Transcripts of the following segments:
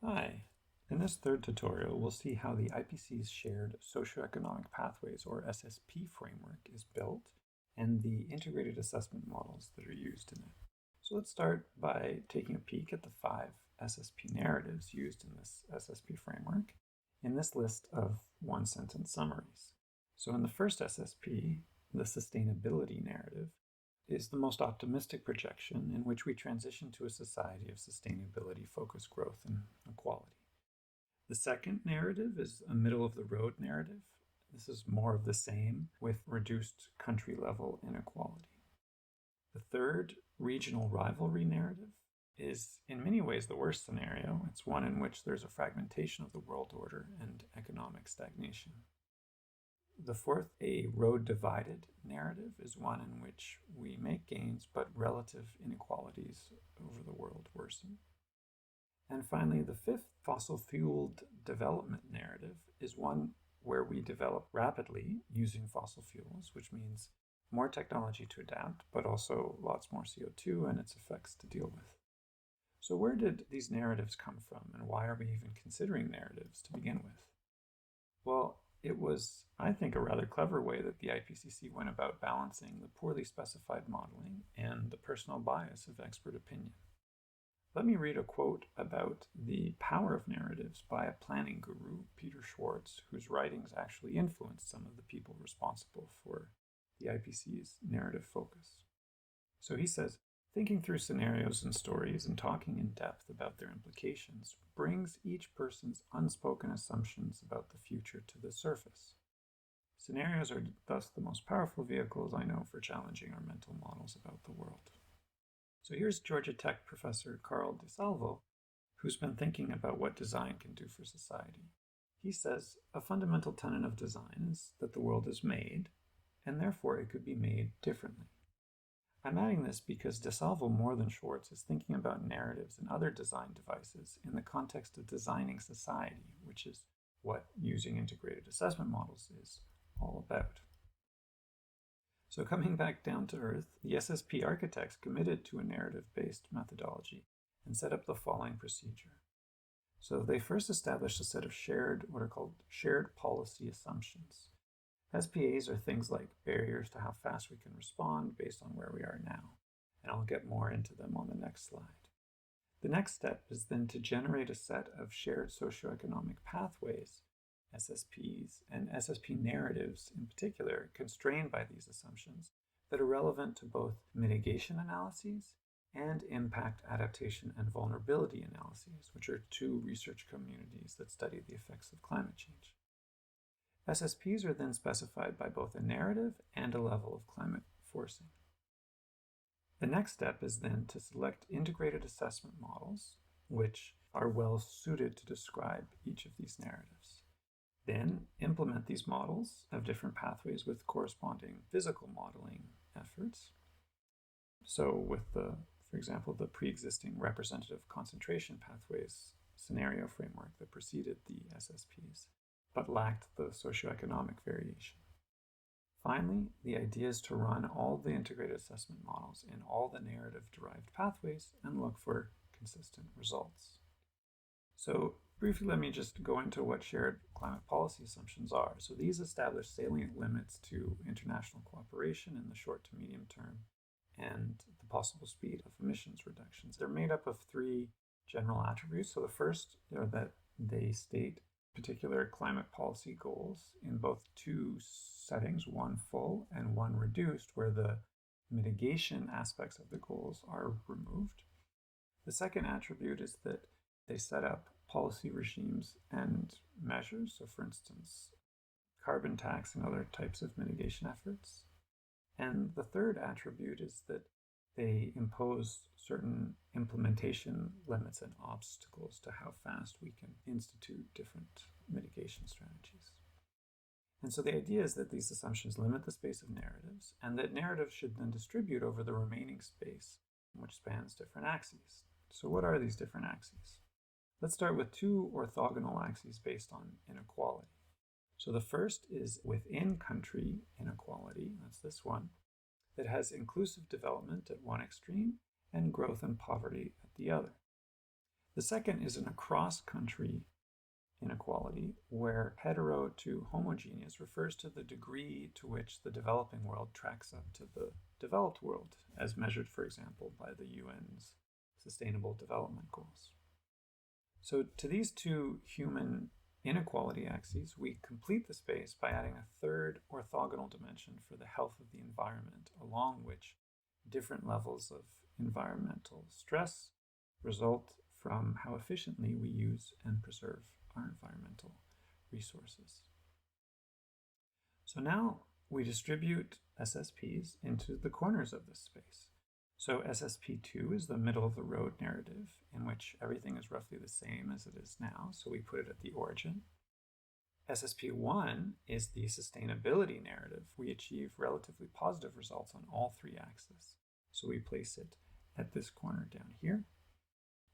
Hi. In this third tutorial, we'll see how the IPCC's Shared Socioeconomic Pathways, or SSP framework, is built and the integrated assessment models that are used in it. So let's start by taking a peek at the 5 SSP narratives used in this SSP framework in this list of one-sentence summaries. So in the first SSP, the sustainability narrative is the most optimistic projection in which we transition to a society of sustainability-focused growth and equality. The second narrative is a middle-of-the-road narrative. This is more of the same with reduced country-level inequality. The third, regional rivalry narrative, is in many ways the worst scenario. It's one in which there's a fragmentation of the world order and economic stagnation. The fourth, a road divided narrative, is one in which we make gains, but relative inequalities over the world worsen. And finally, the fifth, fossil-fueled development narrative, is one where we develop rapidly using fossil fuels, which means more technology to adapt, but also lots more CO2 and its effects to deal with. So where did these narratives come from, and why are we even considering narratives to begin with? Well, it was, I think, a rather clever way that the IPCC went about balancing the poorly specified modeling and the personal bias of expert opinion. Let me read a quote about the power of narratives by a planning guru, Peter Schwartz, whose writings actually influenced some of the people responsible for the IPCC's narrative focus. So he says, thinking through scenarios and stories and talking in depth about their implications brings each person's unspoken assumptions about the future to the surface. Scenarios are thus the most powerful vehicles I know for challenging our mental models about the world. So here's Georgia Tech professor Carl DeSalvo, who's been thinking about what design can do for society. He says, a fundamental tenet of design is that the world is made, and therefore it could be made differently. I'm adding this because DeSalvo, more than Schwartz, is thinking about narratives and other design devices in the context of designing society, which is what using integrated assessment models is all about. So coming back down to earth, the SSP architects committed to a narrative-based methodology and set up the following procedure. So they first established a set of what are called shared policy assumptions. SPAs are things like barriers to how fast we can respond based on where we are now, and I'll get more into them on the next slide. The next step is then to generate a set of shared socioeconomic pathways, SSPs, and SSP narratives in particular, constrained by these assumptions that are relevant to both mitigation analyses and impact, adaptation, and vulnerability analyses, which are two research communities that study the effects of climate change. SSPs are then specified by both a narrative and a level of climate forcing. The next step is then to select integrated assessment models, which are well suited to describe each of these narratives. Then implement these models of different pathways with corresponding physical modeling efforts. So with for example, the pre-existing representative concentration pathways scenario framework that preceded the SSPs, but lacked the socioeconomic variation. Finally, the idea is to run all the integrated assessment models in all the narrative-derived pathways and look for consistent results. So briefly, let me just go into what shared climate policy assumptions are. So these establish salient limits to international cooperation in the short to medium term and the possible speed of emissions reductions. They're made up of 3 general attributes. So the first are that they state particular climate policy goals in both 2 settings, one full and one reduced, where the mitigation aspects of the goals are removed. The second attribute is that they set up policy regimes and measures, so for instance, carbon tax and other types of mitigation efforts. And the third attribute is that they impose certain implementation limits and obstacles to how fast we can institute different mitigation strategies. And so the idea is that these assumptions limit the space of narratives, and that narratives should then distribute over the remaining space, which spans different axes. So what are these different axes? Let's start with 2 orthogonal axes based on inequality. So the first is within country inequality, that's this one, that has inclusive development at one extreme and growth and poverty at the other. The second is an across-country inequality, where hetero to homogeneous refers to the degree to which the developing world tracks up to the developed world, as measured, for example, by the UN's Sustainable Development Goals. So to these two human inequality axes, we complete the space by adding a third orthogonal dimension for the health of the environment, along which different levels of environmental stress result from how efficiently we use and preserve our environmental resources. So now we distribute SSPs into the corners of this space. So SSP2 is the middle of the road narrative, in which everything is roughly the same as it is now, so we put it at the origin. SSP1 is the sustainability narrative. We achieve relatively positive results on all three axes, so we place it at this corner down here.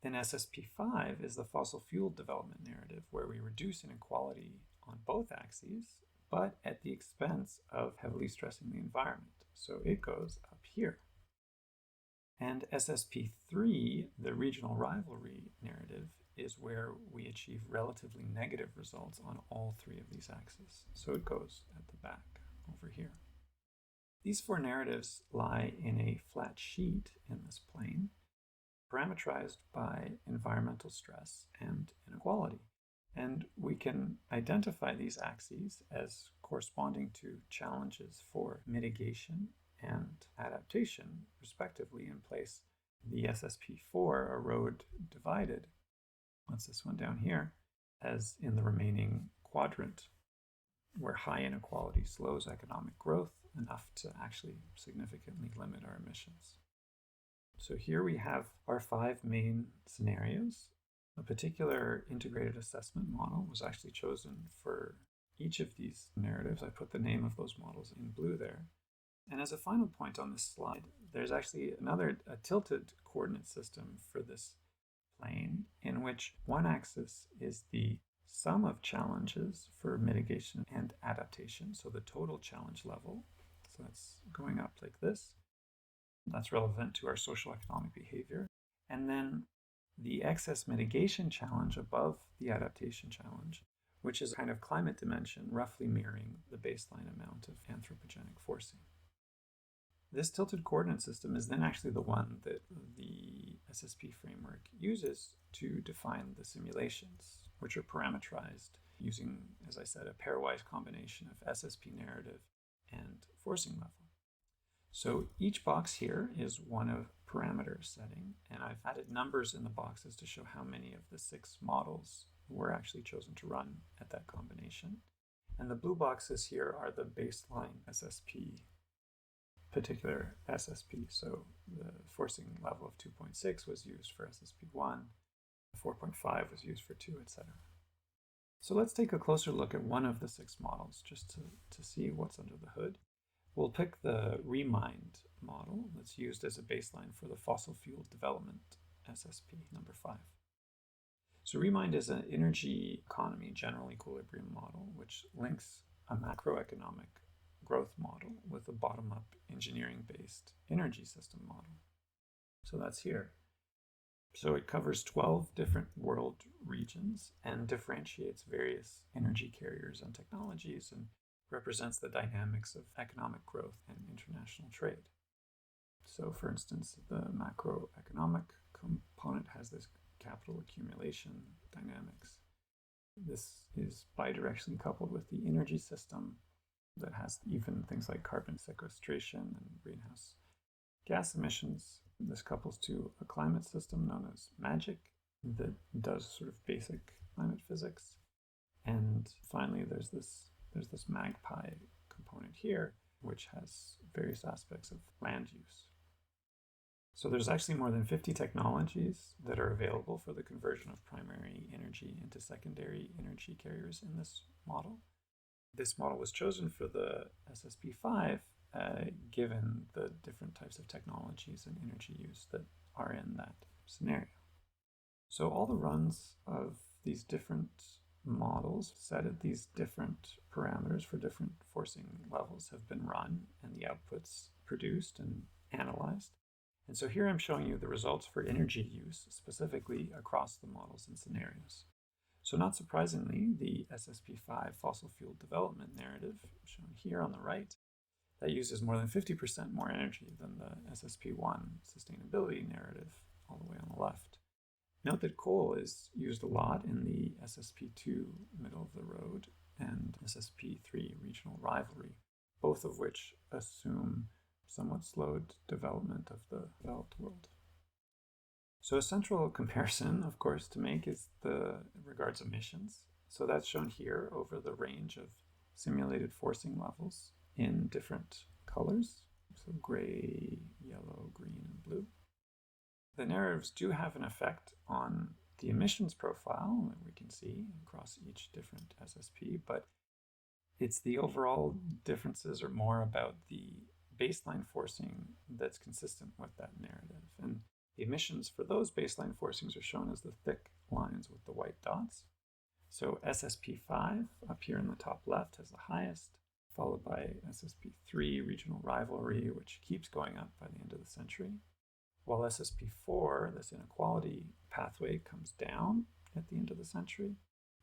Then SSP5 is the fossil fuel development narrative, where we reduce inequality on both axes, but at the expense of heavily stressing the environment. So it goes up here. And SSP3, the regional rivalry narrative, is where we achieve relatively negative results on all three of these axes. So it goes at the back over here. These four narratives lie in a flat sheet in this plane, parameterized by environmental stress and inequality. And we can identify these axes as corresponding to challenges for mitigation and adaptation, respectively, and place the SSP4, a road divided, that's this one down here, as in the remaining quadrant, where high inequality slows economic growth enough to actually significantly limit our emissions. So here we have our 5 main scenarios. A particular integrated assessment model was actually chosen for each of these narratives. I put the name of those models in blue there. And as a final point on this slide, there's actually a tilted coordinate system for this plane, in which one axis is the sum of challenges for mitigation and adaptation, so the total challenge level. So that's going up like this. That's relevant to our socioeconomic behavior. And then the excess mitigation challenge above the adaptation challenge, which is a kind of climate dimension, roughly mirroring the baseline amount of anthropogenic forcing. This tilted coordinate system is then actually the one that the SSP framework uses to define the simulations, which are parameterized using, as I said, a pairwise combination of SSP narrative and forcing level. So each box here is one of parameter setting, and I've added numbers in the boxes to show how many of the 6 models were actually chosen to run at that combination. And the blue boxes here are the baseline SSP, particular SSP. So the forcing level of 2.6 was used for SSP1, 4.5 was used for 2, etc. So let's take a closer look at one of the 6 models just to see what's under the hood. We'll pick the Remind model that's used as a baseline for the fossil fuel development SSP, number 5. So Remind is an energy economy general equilibrium model, which links a macroeconomic growth model with a bottom-up engineering-based energy system model. So that's here. So it covers 12 different world regions and differentiates various energy carriers and technologies, and represents the dynamics of economic growth and international trade. So for instance, the macroeconomic component has this capital accumulation dynamics. This is bidirectionally coupled with the energy system that has even things like carbon sequestration and greenhouse gas emissions. This couples to a climate system known as MAGIC that does sort of basic climate physics. And finally, there's this MAGPIE component here, which has various aspects of land use. So there's actually more than 50 technologies that are available for the conversion of primary energy into secondary energy carriers in this model. This model was chosen for the SSP5 given the different types of technologies and energy use that are in that scenario. So all the runs of these different models set at these different parameters for different forcing levels have been run, and the outputs produced and analyzed. And so here I'm showing you the results for energy use, specifically across the models and scenarios. So not surprisingly, the SSP5 fossil fuel development narrative, shown here on the right, that uses more than 50% more energy than the SSP1 sustainability narrative all the way on the left. Note that coal is used a lot in the SSP2 middle of the road and SSP3 regional rivalry, both of which assume somewhat slowed development of the developed world. So a central comparison, of course, to make is regards emissions. So that's shown here over the range of simulated forcing levels in different colors, so gray, yellow, green, and blue. The narratives do have an effect on the emissions profile that we can see across each different SSP, but it's the overall differences are more about the baseline forcing that's consistent with that narrative. And the emissions for those baseline forcings are shown as the thick lines with the white dots. So SSP5 up here in the top left has the highest, followed by SSP3 regional rivalry, which keeps going up by the end of the century, while SSP4, this inequality pathway, comes down at the end of the century.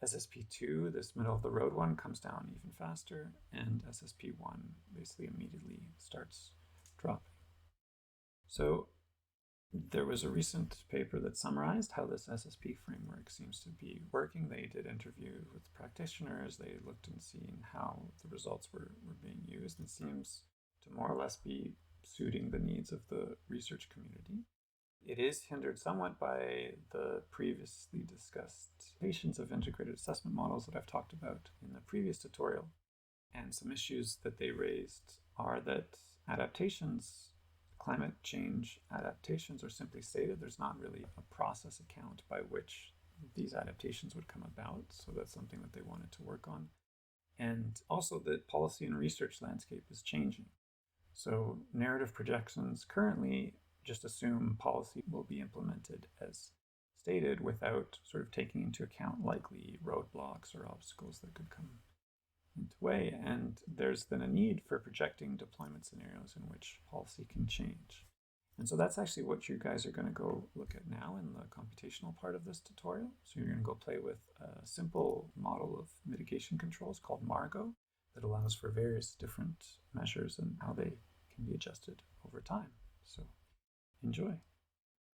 SSP2, this middle of the road one, comes down even faster, and SSP1 basically immediately starts dropping. So there was a recent paper that summarized how this SSP framework seems to be working. They did interviews with practitioners. They looked and seen how the results were being used, and seems to more or less be suiting the needs of the research community. It is hindered somewhat by the previously discussed limitations of integrated assessment models that I've talked about in the previous tutorial. And some issues that they raised are that climate change adaptations are simply stated. There's not really a process account by which these adaptations would come about. So that's something that they wanted to work on. And also the policy and research landscape is changing. So narrative projections currently just assume policy will be implemented as stated without sort of taking into account likely roadblocks or obstacles that could come into way. And there's then a need for projecting deployment scenarios in which policy can change. And so that's actually what you guys are going to go look at now in the computational part of this tutorial. So you're going to go play with a simple model of mitigation controls called Margo that allows for various different measures and how they can be adjusted over time. So enjoy.